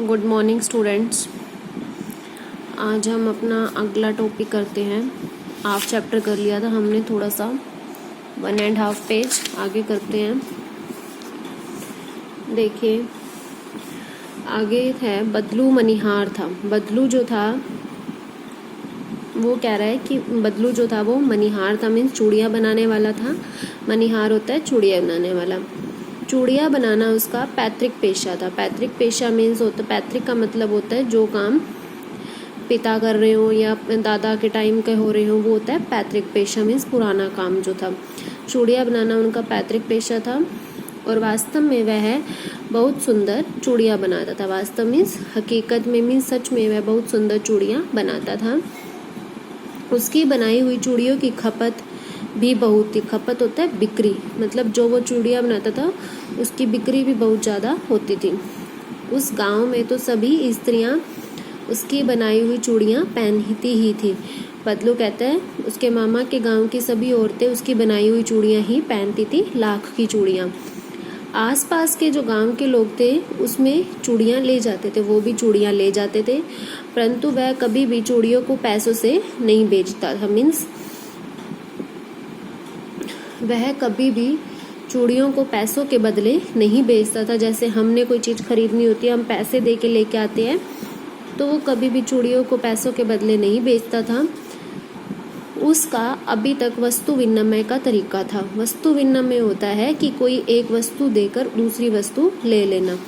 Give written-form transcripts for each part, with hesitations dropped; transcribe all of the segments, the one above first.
Good morning students. आज हम अपना अगला टॉपिक करते हैं। हाफ चैप्टर कर लिया था हमने, थोड़ा सा 1.5 पेज आगे करते हैं। देखिए आगे है बदलू मनिहार था। बदलू जो था वो कह रहा है कि बदलू जो था वो मनिहार था, मीन्स चूड़ियाँ बनाने वाला था। मनिहार होता है चूड़ियाँ बनाने वाला। चूड़ियाँ बनाना उसका पैतृक पेशा था। पैतृक पेशा मीन्स होता, पैतृक का मतलब होता है जो काम पिता कर रहे हो या दादा के टाइम के हो रहे हो, वो होता है पैतृक पेशा। मीन्स पुराना काम जो था, चूड़ियाँ बनाना उनका पैतृक पेशा था। और वास्तव में वह बहुत सुंदर चूड़ियाँ बनाता था। वास्तव मीन्स हकीकत में, मीन्स सच में वह बहुत सुंदर चूड़ियाँ बनाता था। उसकी बनाई हुई चूड़ियों की खपत भी बहुत थी। खपत होता है बिक्री, मतलब जो वो चूड़ियाँ बनाता था उसकी बिक्री भी बहुत ज़्यादा होती थी। उस गांव में तो सभी स्त्रियां उसकी बनाई हुई चूड़ियाँ पहनती ही थी। बदलू कहते हैं उसके मामा के गांव की सभी औरतें उसकी बनाई हुई चूड़ियाँ ही पहनती थी, लाख की चूड़ियाँ। आसपास के जो गांव के लोग थे उसमें चूड़ियाँ ले जाते थे, वो भी चूड़ियाँ ले जाते थे, परंतु वह कभी भी चूड़ियों को पैसों से नहीं बेचता था। मीन्स वह कभी भी चूड़ियों को पैसों के बदले नहीं बेचता था। जैसे हमने कोई चीज़ खरीदनी होती है, हम पैसे दे के लेके आते हैं, तो वो कभी भी चूड़ियों को पैसों के बदले नहीं बेचता था। उसका अभी तक वस्तु विनिमय का तरीका था। वस्तु विनिमय होता है कि कोई एक वस्तु देकर दूसरी वस्तु ले लेना,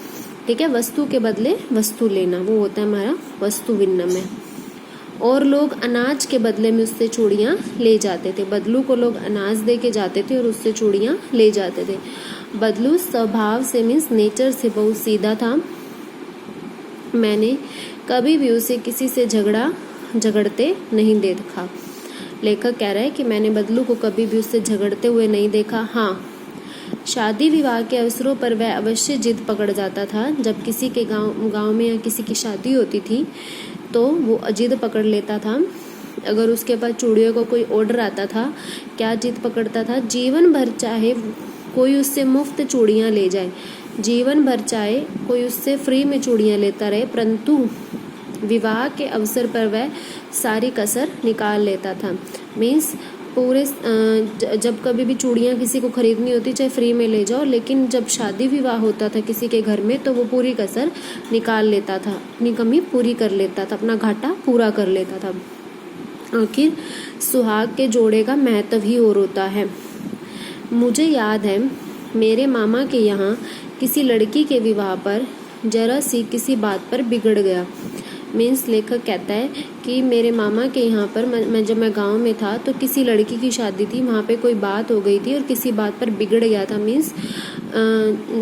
ठीक है, वस्तु के बदले वस्तु लेना, वो होता है हमारा वस्तु विनिमय। और लोग अनाज के बदले में उससे चूड़ियाँ ले जाते थे। बदलू को लोग अनाज दे के जाते थे और उससे चूड़ियाँ ले जाते थे। बदलू स्वभाव से, मीन्स नेचर से, बहुत सीधा था। मैंने कभी भी उसे किसी से झगड़ते नहीं देखा। लेखक कह रहा है कि मैंने बदलू को कभी भी उससे झगड़ते हुए नहीं देखा। हाँ, शादी विवाह के अवसरों पर वह अवश्य जिद पकड़ जाता था। जब किसी के गांव में या किसी की शादी होती थी तो वो जिद पकड़ लेता था। अगर उसके पास चूड़ियों का कोई ऑर्डर आता था, क्या जिद पकड़ता था? जीवन भर चाहे कोई उससे मुफ्त चूड़ियाँ ले जाए, जीवन भर चाहे कोई उससे फ्री में चूड़ियाँ लेता रहे, परंतु विवाह के अवसर पर वह सारी कसर निकाल लेता था। मीन्स पूरे जब कभी भी चूड़ियाँ किसी को खरीदनी होती, चाहे फ्री में ले जाओ, लेकिन जब शादी विवाह होता था किसी के घर में तो वो पूरी कसर निकाल लेता था, अपनी कमी पूरी कर लेता था, अपना घाटा पूरा कर लेता था। आखिर सुहाग के जोड़े का महत्व ही और होता है। मुझे याद है मेरे मामा के यहाँ किसी लड़की के विवाह पर जरा सी किसी बात पर बिगड़ गया। मीन्स लेखक कहता है कि मेरे मामा के यहाँ पर जब मैं गांव में था तो किसी लड़की की शादी थी, वहाँ पे कोई बात हो गई थी और किसी बात पर बिगड़ गया था। मीन्स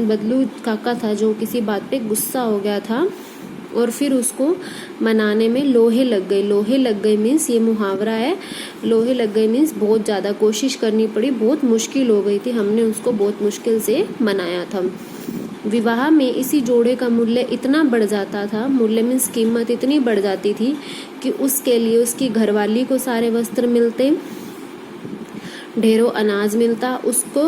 बदलू काका था जो किसी बात पे गुस्सा हो गया था और फिर उसको मनाने में लोहे लग गई। लोहे लग गई मीन्स ये मुहावरा है। लोहे लग गई मीन्स बहुत ज़्यादा कोशिश करनी पड़ी, बहुत मुश्किल हो गई थी, हमने उसको बहुत मुश्किल से मनाया था। विवाह में इसी जोड़े का मूल्य इतना बढ़ जाता था, मूल्य मीन्स कीमत इतनी बढ़ जाती थी कि उसके लिए उसकी घरवाली को सारे वस्त्र मिलते, ढेरों अनाज मिलता, उसको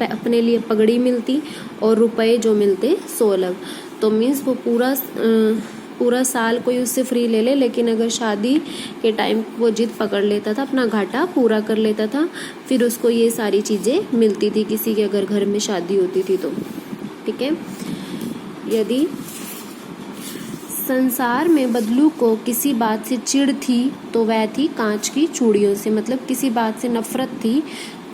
अपने लिए पगड़ी मिलती और रुपए जो मिलते 16। तो मीन्स वो पूरा साल कोई उससे फ्री ले ले, लेकिन अगर शादी के टाइम वो जिद पकड़ लेता था, अपना घाटा पूरा कर लेता था, फिर उसको ये सारी चीज़ें मिलती थी किसी के अगर घर में शादी होती थी तो, ठीक है। यदि संसार में बदलू को किसी बात से चिढ़ थी तो वह थी कांच की चूड़ियों से। मतलब किसी बात से नफरत थी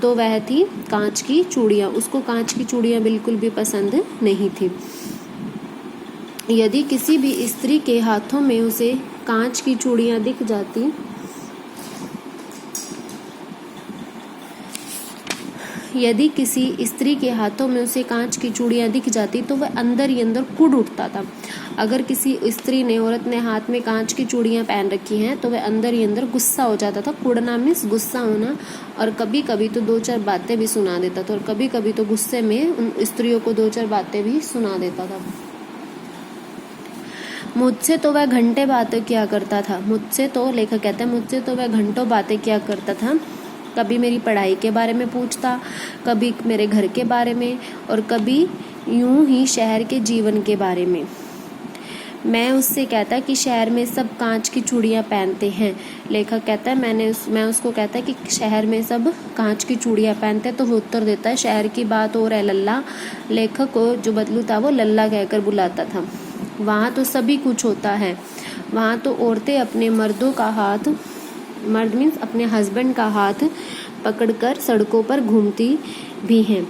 तो वह थी कांच की चूड़ियाँ। उसको कांच की चूड़ियाँ बिल्कुल भी पसंद नहीं थी। यदि किसी भी स्त्री के हाथों में उसे कांच की चूड़ियाँ दिख जाती, यदि किसी स्त्री के हाथों में उसे कांच की चूड़ियाँ दिख जाती तो वह अंदर ही अंदर कूद उठता था। अगर किसी स्त्री ने, औरत ने हाथ में कांच की चूड़ियाँ पहन रखी हैं तो वह अंदर ही अंदर गुस्सा हो जाता था। कूदना मीन्स गुस्सा होना, और कभी कभी तो 2-4 बातें भी सुना देता था, और कभी कभी तो गुस्से में उन स्त्रियों को 2-4 बातें भी सुना देता था। मुझसे तो वह घंटे बातें किया करता था। मुझसे तो, लेखक कहते हैं, मुझसे तो वह घंटों बातें किया करता था। कभी मेरी पढ़ाई के बारे में पूछता, कभी मेरे घर के बारे में, और कभी यूं ही शहर के जीवन के बारे में। मैं उससे कहता कि शहर में सब कांच की चूड़ियाँ पहनते हैं। लेखक कहता है मैं उसको कहता कि शहर में सब कांच की चूड़ियाँ पहनते हैं। तो वो उत्तर देता है शहर की बात और है लल्ला। लेखक को जो बदलू था वो लल्ला कहकर बुलाता था। वहाँ तो सभी कुछ होता है, वहाँ तो औरतें अपने मर्दों का हाथ, मर्द मीन्स अपने हस्बैंड का हाथ पकड़कर सड़कों पर घूमती भी हैं,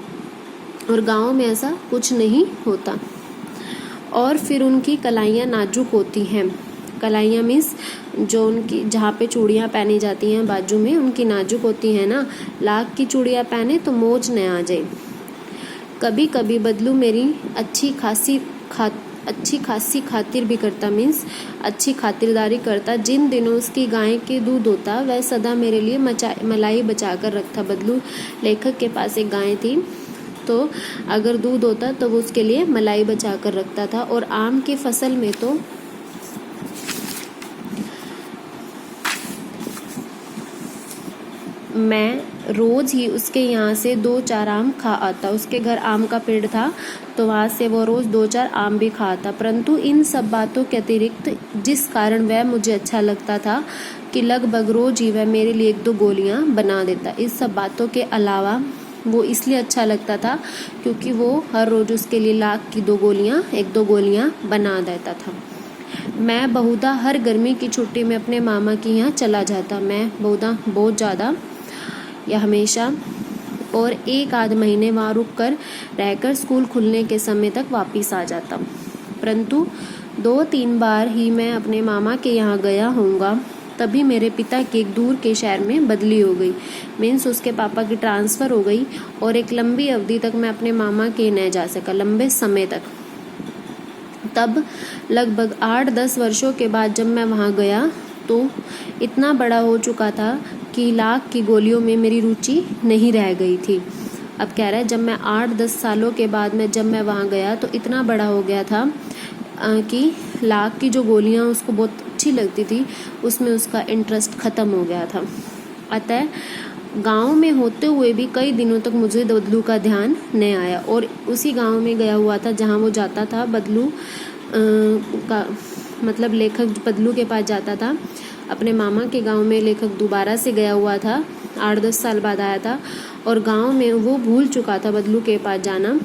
और गाँव में ऐसा कुछ नहीं होता। और फिर उनकी कलाइयाँ नाजुक होती हैं। कलाइयाँ मीन्स जो उनकी जहाँ पे चूड़ियाँ पहनी जाती हैं बाजू में, उनकी नाजुक होती हैं ना। लाख की चूड़ियाँ पहने तो मोच न आ जाए। कभी कभी बदलू मेरी अच्छी खासी खातिर भी करता, मीन्स अच्छी खातिरदारी करता। जिन दिनों उसकी गाय के दूध होता वह सदा मेरे लिए मलाई बचा कर रखता। बदलू लेखक के पास एक गाय थी, तो अगर दूध होता तो वो उसके लिए मलाई बचा कर रखता था। और आम की फसल में तो मैं रोज ही उसके यहाँ से 2-4 आम खा आता। उसके घर आम का पेड़ था, तो वहाँ से वो रोज 2-4 आम भी खा आता। परंतु इन सब बातों के अतिरिक्त जिस कारण वह मुझे अच्छा लगता था कि लगभग रोज ही वह मेरे लिए 1-2 गोलियाँ बना देता। इस सब बातों के अलावा वो इसलिए अच्छा लगता था क्योंकि वो हर रोज उसके लिए लाख की 1-2 गोलियाँ बना देता था। मैं बहुधा हर गर्मी की छुट्टी में अपने मामा के यहाँ चला जाता। मैं बहुधा बहुत ज़्यादा या हमेशा, और 1-आध महीने वहाँ रुककर रहकर स्कूल खुलने के समय तक वापस आ जाता। परंतु 2-3 बार ही मैं अपने मामा के यहाँ गया होऊंगा, तभी मेरे पिता की एक दूर के शहर में बदली हो गई। मीन्स उसके पापा की ट्रांसफ़र हो गई, और एक लंबी अवधि तक मैं अपने मामा के न जा सका, लंबे समय तक। तब लगभग 8-10 वर्षों के बाद जब मैं वहाँ गया तो इतना बड़ा हो चुका था कि लाख की गोलियों में मेरी रुचि नहीं रह गई थी। अब कह रहा है जब मैं 8-10 सालों के बाद जब मैं वहाँ गया तो इतना बड़ा हो गया था कि लाख की जो गोलियाँ उसको बहुत अच्छी लगती थी, उसमें उसका इंटरेस्ट ख़त्म हो गया था। अतः गांव में होते हुए भी कई दिनों तक मुझे बदलू का ध्यान नहीं आया, और उसी गांव में गया हुआ था जहां वो जाता था। बदलू का मतलब लेखक बदलू के पास जाता था अपने मामा के गांव में। लेखक दोबारा से गया हुआ था, 8-10 साल बाद आया था, और गांव में वो भूल चुका था बदलू के पास जाना।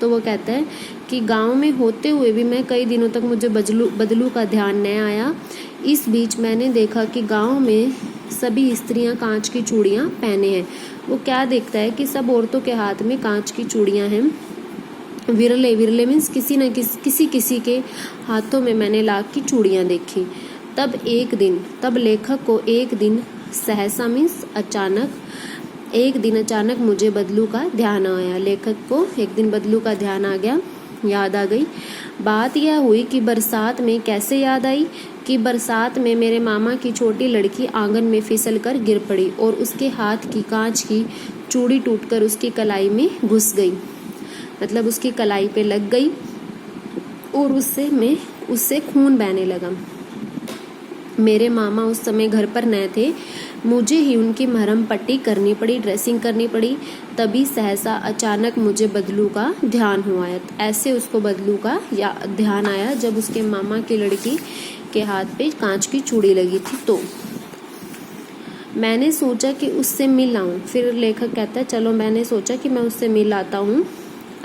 तो वो कहता है कि गांव में होते हुए भी मैं कई दिनों तक मुझे बदलू का ध्यान नहीं आया। इस बीच मैंने देखा कि गांव में सभी स्त्रियां कांच की चूड़ियां पहने हैं। वो क्या देखता है कि सब औरतों के हाथ में कांच की चूड़ियां हैं। विरले मीन्स किसी के हाथों में मैंने लाख की चूड़ियां देखी। तब लेखक को एक दिन सहसा मीन्स अचानक मुझे बदलू का ध्यान आया। लेखक को एक दिन बदलू का ध्यान आ गया, याद आ गई। बात यह हुई कि बरसात में कैसे याद आई कि बरसात में मेरे मामा की छोटी लड़की आंगन में फिसलकर गिर पड़ी और उसके हाथ की कांच की चूड़ी टूटकर उसकी कलाई में घुस गई, मतलब उसकी कलाई पे लग गई, और उससे खून बहने लगा। मेरे मामा उस समय घर पर न थे, मुझे ही उनकी मरहम पट्टी करनी पड़ी, ड्रेसिंग करनी पड़ी। तभी सहसा अचानक मुझे बदलू का ध्यान हुआ। ऐसे उसको बदलू का ध्यान आया जब उसके मामा की लड़की के हाथ पे कांच की चूड़ी लगी थी। तो मैंने सोचा कि उससे मिल आऊं। फिर लेखक कहता है चलो मैंने सोचा कि मैं उससे मिल आता हूँ।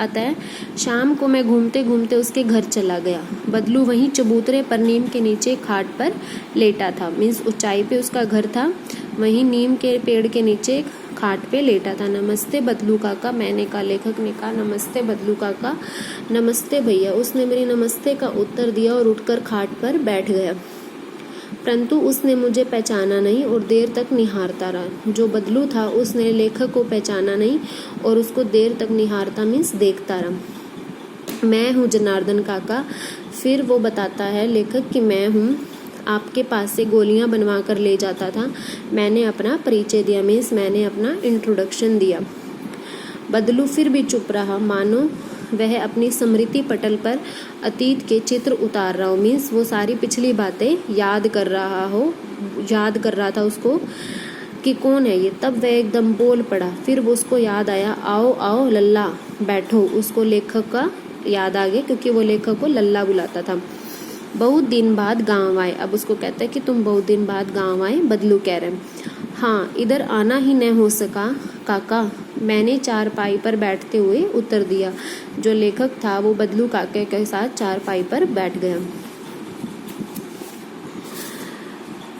अतः शाम को मैं घूमते घूमते उसके घर चला गया। बदलू वहीं चबूतरे पर नीम के नीचे खाट पर लेटा था, मीन्स ऊंचाई पे उसका घर था, वहीं नीम के पेड़ के नीचे खाट पे लेटा था। नमस्ते बदलू काका, मैंने कहा। लेखक ने कहा नमस्ते बदलू काका। नमस्ते भैया। उसने मेरी नमस्ते का उत्तर दिया और उठकर खाट पर बैठ गया, परंतु उसने मुझे पहचाना नहीं और देर तक निहारता रहा। जो बदलू था उसने लेखक को पहचाना नहीं और उसको देर तक निहारता मीन्स देखता रहा। मैं हूँ जनार्दन काका। फिर वो बताता है लेखक कि मैं हूँ, आपके पास से गोलियां बनवा कर ले जाता था। मैंने अपना परिचय दिया, मीन्स मैंने अपना इंट्रोडक्शन दिया। बदलू फिर भी चुप रहा, मानो वह अपनी स्मृति पटल पर अतीत के चित्र उतार रहा हो, मीन्स वो सारी पिछली बातें याद कर रहा था उसको कि कौन है ये। तब वह एकदम बोल पड़ा। फिर वो उसको याद आया, आओ आओ लल्ला बैठो। उसको लेखक का याद आ गया क्योंकि वो लेखक को लल्ला बुलाता था। बहुत दिन बाद गांव आए। अब उसको कहता है कि तुम बहुत दिन बाद गांव आए। बदलू कह रहे हैं हाँ, इधर आना ही न हो सका काका, मैंने चारपाई पर बैठते हुए उत्तर दिया। जो लेखक था वो बदलू काके के साथ चारपाई पर बैठ गया।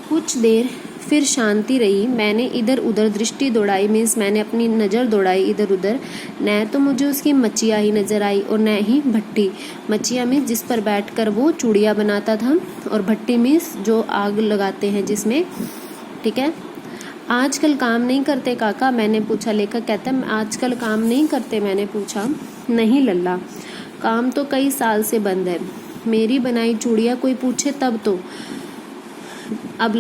कुछ देर फिर शांति रही। मैंने इधर उधर दृष्टि दौड़ाई, मीन्स मैंने अपनी नज़र दौड़ाई इधर उधर। न तो मुझे उसकी मच्छिया ही नजर आई और न ही भट्टी। मच्छिया मीन्स जिस पर बैठकर वो चूड़िया बनाता था, और भट्टी मीन्स जो आग लगाते हैं जिसमें, ठीक है। आजकल काम नहीं करते काका, मैंने पूछा। लेखक कहता है आजकल काम नहीं करते, मैंने पूछा। नहीं लल्ला, काम तो कई साल से बंद है। मेरी बनाई चूड़िया कोई पूछे तब तो। अब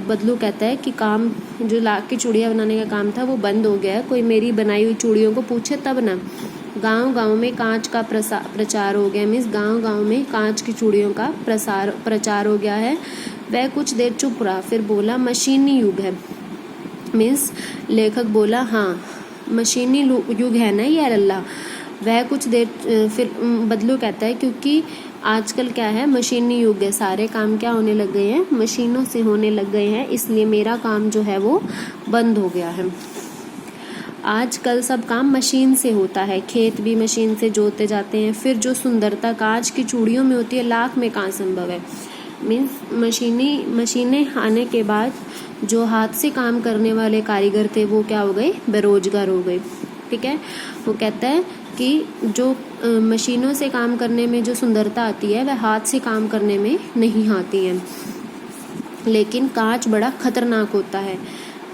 बदलू कहता है कि काम जो लाख की चूड़िया बनाने का काम था वो बंद हो गया है, कोई मेरी बनाई हुई चूड़ियों को पूछे तब ना। गांव गांव में कांच का प्रचार हो गया, मीन्स गांव गांव में कांच की चूड़ियों का प्रचार हो गया है। वह कुछ देर चुप रहा, फिर बोला मशीनी युग है। मीन्स लेखक बोला हाँ मशीनी युग है ना ये लल्ला। वह कुछ देर फिर बदलू कहता है क्योंकि आजकल क्या है, मशीनी युग है, सारे काम क्या होने लग गए हैं, मशीनों से होने लग गए हैं, इसलिए मेरा काम जो है वो बंद हो गया है। आजकल सब काम मशीन से होता है, खेत भी मशीन से जोते जाते हैं। फिर जो सुंदरता कांच की चूड़ियों में होती है, लाख में कहाँ संभव है। मीन्स मशीनें आने के बाद जो हाथ से काम करने वाले कारीगर थे वो क्या हो गए, बेरोजगार हो गए, ठीक है। वो कहता है कि जो मशीनों से काम करने में जो सुंदरता आती है वह हाथ से काम करने में नहीं आती है। लेकिन कांच बड़ा खतरनाक होता है।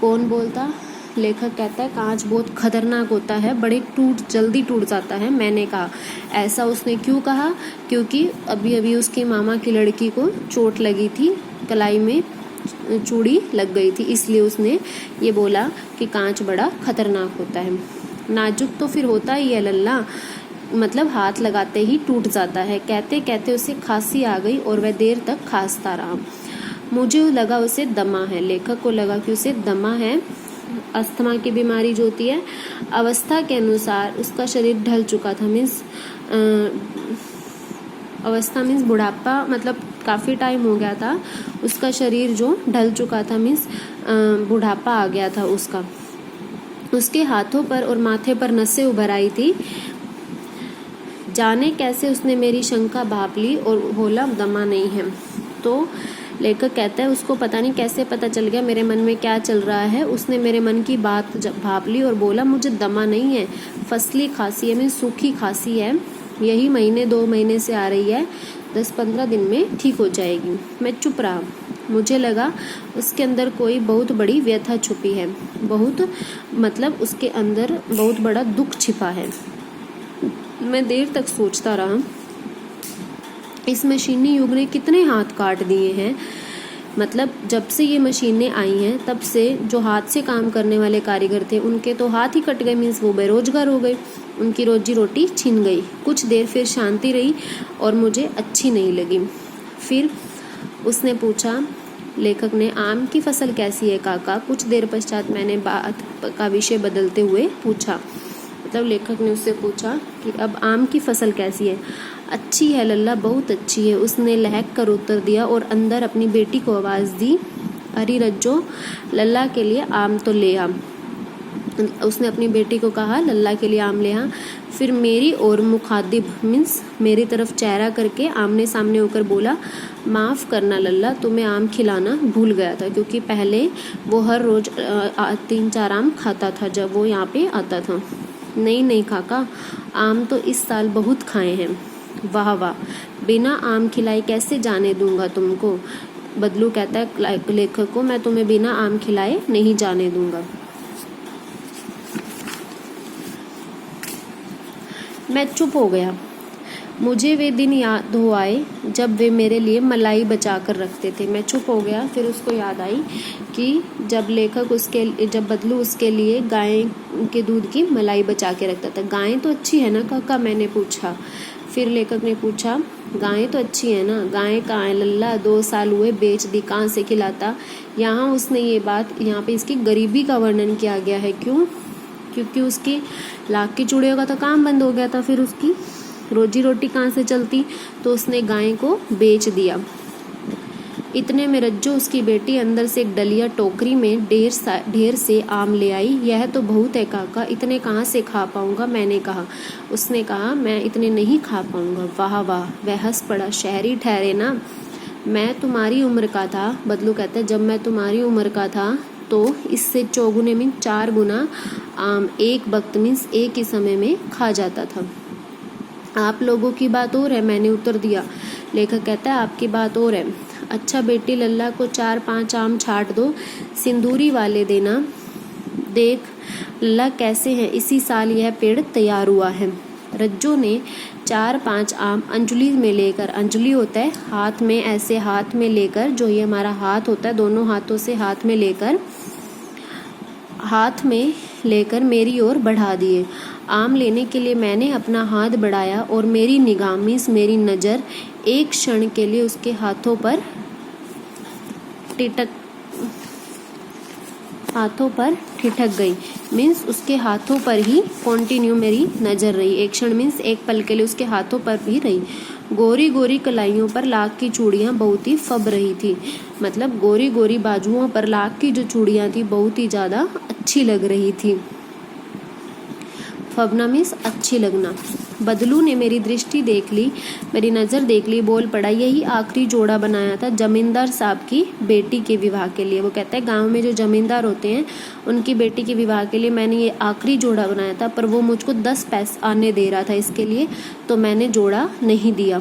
कौन बोलता? लेखक कहता है कांच बहुत खतरनाक होता है, बड़े जल्दी टूट जाता है। मैंने कहा ऐसा उसने क्यों कहा? क्योंकि अभी अभी उसकी मामा की लड़की को चोट लगी थी, कलाई में चूड़ी लग गई थी, इसलिए उसने ये बोला कि कांच बड़ा खतरनाक होता है। नाजुक तो फिर होता ही है लल्ला, मतलब हाथ लगाते ही टूट जाता है। कहते कहते उसे खांसी आ गई और वह देर तक खांसता रहा। मुझे लगा उसे दमा है। लेखक को लगा कि उसे दमा है, अस्थमा की बीमारी जो होती है। अवस्था के अनुसार उसका शरीर ढल चुका था, मीन्स अवस्था मीन्स बुढ़ापा, मतलब काफ़ी टाइम हो गया था उसका शरीर जो ढल चुका था, मीन्स बुढ़ापा आ गया था उसका। उसके हाथों पर और माथे पर नसें उभर आई थी। जाने कैसे उसने मेरी शंका भाप ली और बोला दमा नहीं है। तो लेखक कहता है उसको पता नहीं कैसे पता चल गया मेरे मन में क्या चल रहा है। उसने मेरे मन की बात भाप ली और बोला मुझे दमा नहीं है, फसली खांसी है, मैं सूखी खांसी है, यही महीने 2 महीने से आ रही है, 10-15 दिन में ठीक हो जाएगी। मैं चुप रहा। मुझे लगा उसके अंदर कोई बहुत बड़ी व्यथा छुपी है, बहुत मतलब उसके अंदर बहुत बड़ा दुख छिपा है। मैं देर तक सोचता रहा। इस मशीनी युग ने कितने हाथ काट दिए हैं। मतलब जब से ये मशीनें आई हैं तब से जो हाथ से काम करने वाले कारीगर थे उनके तो हाथ ही कट गए, मीन्स वो बेरोजगार हो गए, उनकी रोजी रोटी छिन गई। कुछ देर फिर शांति रही और मुझे अच्छी नहीं लगी। फिर उसने पूछा, लेखक ने, आम की फसल कैसी है काका? कुछ देर पश्चात मैंने बात का विषय बदलते हुए पूछा। मतलब लेखक ने उससे पूछा कि अब आम की फसल कैसी है? अच्छी है लल्ला, बहुत अच्छी है, उसने लहक कर उत्तर दिया और अंदर अपनी बेटी को आवाज़ दी, अरे रज्जो लल्ला के लिए आम तो ले आ। उसने अपनी बेटी को कहा लल्ला के लिए आम ले आ। फिर मेरी और मुखातिब मीन्स मेरी तरफ चेहरा करके आमने सामने होकर बोला, माफ़ करना लल्ला, तुम्हें आम खिलाना भूल गया था, क्योंकि पहले वो हर रोज़ 3-4 आम खाता था जब वो यहाँ पे आता था। नहीं काका, आम तो इस साल बहुत खाए हैं। वाह वाह, बिना आम खिलाए कैसे जाने दूंगा तुमको? बदलू कहता है लेखक को, मैं तुम्हें बिना आम खिलाए नहीं जाने दूंगा। मैं चुप हो गया। मुझे वे दिन याद हो आए जब वे मेरे लिए मलाई बचा कर रखते थे। मैं चुप हो गया। फिर उसको याद आई कि जब बदलू उसके लिए गाय के दूध की मलाई बचा के रखता था। गायें तो अच्छी है ना काका? मैंने पूछा। फिर लेखक ने पूछा, गायें तो अच्छी है ना? गायें कहाँ है लल्ला? 2 साल हुए बेच दी, कहाँ से खिलाता? यहाँ उसने ये बात, यहाँ पे इसकी गरीबी का वर्णन किया गया है। क्यों? क्योंकि उसकी लाख की चूड़ियों का तो काम बंद हो गया था। फिर उसकी रोजी रोटी कहाँ से चलती, तो उसने गाय को बेच दिया। इतने में रज्जो उसकी बेटी अंदर से एक डलिया टोकरी में ढेर से आम ले आई। यह तो बहुत है काका, इतने कहाँ से खा पाऊंगा, मैंने कहा। उसने कहा, मैं इतने नहीं खा पाऊंगा। वाह वाह, वह हंस पड़ा। शहरी ठहरे ना, मैं तुम्हारी उम्र का था। बदलू कहता है, जब मैं तुम्हारी उम्र का था तो इससे चौगुने मीन 4 गुना आम एक वक्त मीन्स एक ही समय में खा जाता था। आप लोगों की बात और है, मैंने उत्तर दिया। लेखक कहता है, आपकी बात और है। अच्छा बेटी, लल्ला को 4-5 आम छाट दो, सिंदूरी वाले देना। देख लल्ला कैसे हैं, इसी साल यह पेड़ तैयार हुआ है। रज्जो ने 4-5 आम अंजलि में लेकर, अंजलि होता है हाथ में, ऐसे हाथ में लेकर, जो ये हमारा हाथ होता है दोनों हाथों से हाथ में लेकर मेरी ओर बढ़ा दिए। आम लेने के लिए मैंने अपना हाथ बढ़ाया और मेरी निगाह मीन्स मेरी नज़र एक क्षण के लिए उसके हाथों पर ठिठक गई। मीन्स उसके हाथों पर ही कंटिन्यू मेरी नज़र रही। एक क्षण मीन्स एक पल के लिए उसके हाथों पर भी रही। गोरी गोरी कलाइयों पर लाख की चूड़ियाँ बहुत ही फब रही थी। मतलब गोरी गोरी बाजुओं पर लाख की जो चूड़ियाँ थी बहुत ही ज़्यादा अच्छी लग रही थी। फबना मीन्स अच्छी लगना। बदलू ने मेरी दृष्टि देख ली, मेरी नज़र देख ली, बोल पड़ा, यही आखिरी जोड़ा बनाया था जमींदार साहब की बेटी के विवाह के लिए। वो कहता है, गांव में जो जमींदार होते हैं उनकी बेटी के विवाह के लिए मैंने ये आखिरी जोड़ा बनाया था, पर वो मुझको 10 पैसे आने दे रहा था इसके लिए, तो मैंने जोड़ा नहीं दिया।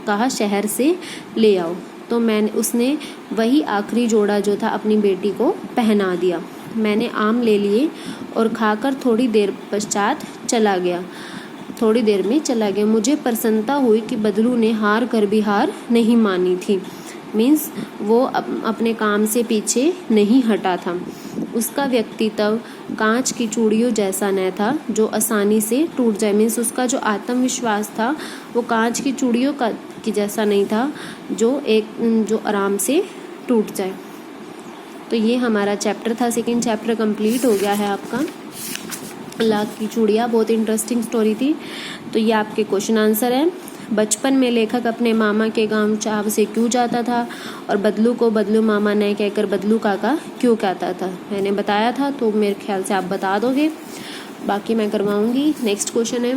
कहा शहर से ले आओ। तो उसने वही आखिरी जोड़ा जो था अपनी बेटी को पहना दिया। मैंने आम ले लिए और खाकर थोड़ी देर में चला गया। मुझे प्रसन्नता हुई कि बदलू ने हार कर भी हार नहीं मानी थी। मीन्स वो अपने काम से पीछे नहीं हटा था। उसका व्यक्तित्व कांच की चूड़ियों जैसा न था जो आसानी से टूट जाए। मीन्स उसका जो आत्मविश्वास था वो कांच की चूड़ियों की जैसा नहीं था जो आराम से टूट जाए। तो ये हमारा चैप्टर था। सेकंड चैप्टर कंप्लीट हो गया है आपका, लाख की चूड़ियाँ। बहुत इंटरेस्टिंग स्टोरी थी। तो ये आपके क्वेश्चन आंसर है। बचपन में लेखक अपने मामा के गांव चाव से क्यों जाता था और बदलू को बदलू मामा नहीं कहकर बदलू काका क्यों कहता था, मैंने बताया था, तो मेरे ख्याल से आप बता दोगे, बाकी मैं करवाऊंगी। नेक्स्ट क्वेश्चन है,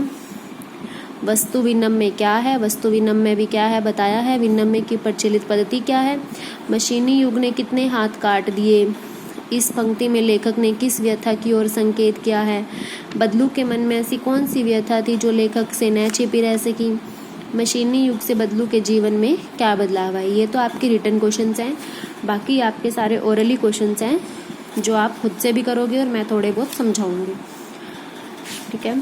वस्तु विनिमय क्या है। वस्तु विनिमय भी क्या है बताया है। विनिमय की प्रचलित पद्धति क्या है। मशीनी युग ने कितने हाथ काट दिए। इस पंक्ति में लेखक ने किस व्यथा की ओर संकेत किया है। बदलू के मन में ऐसी कौन सी व्यथा थी जो लेखक से न छिपी रह सकी। मशीनी युग से बदलू के जीवन में क्या बदलाव है। ये तो आपके रिटर्न क्वेश्चंस हैं, बाकी आपके सारे ओरली क्वेश्चंस हैं जो आप खुद से भी करोगे और मैं थोड़े बहुत समझाऊंगी। ठीक है।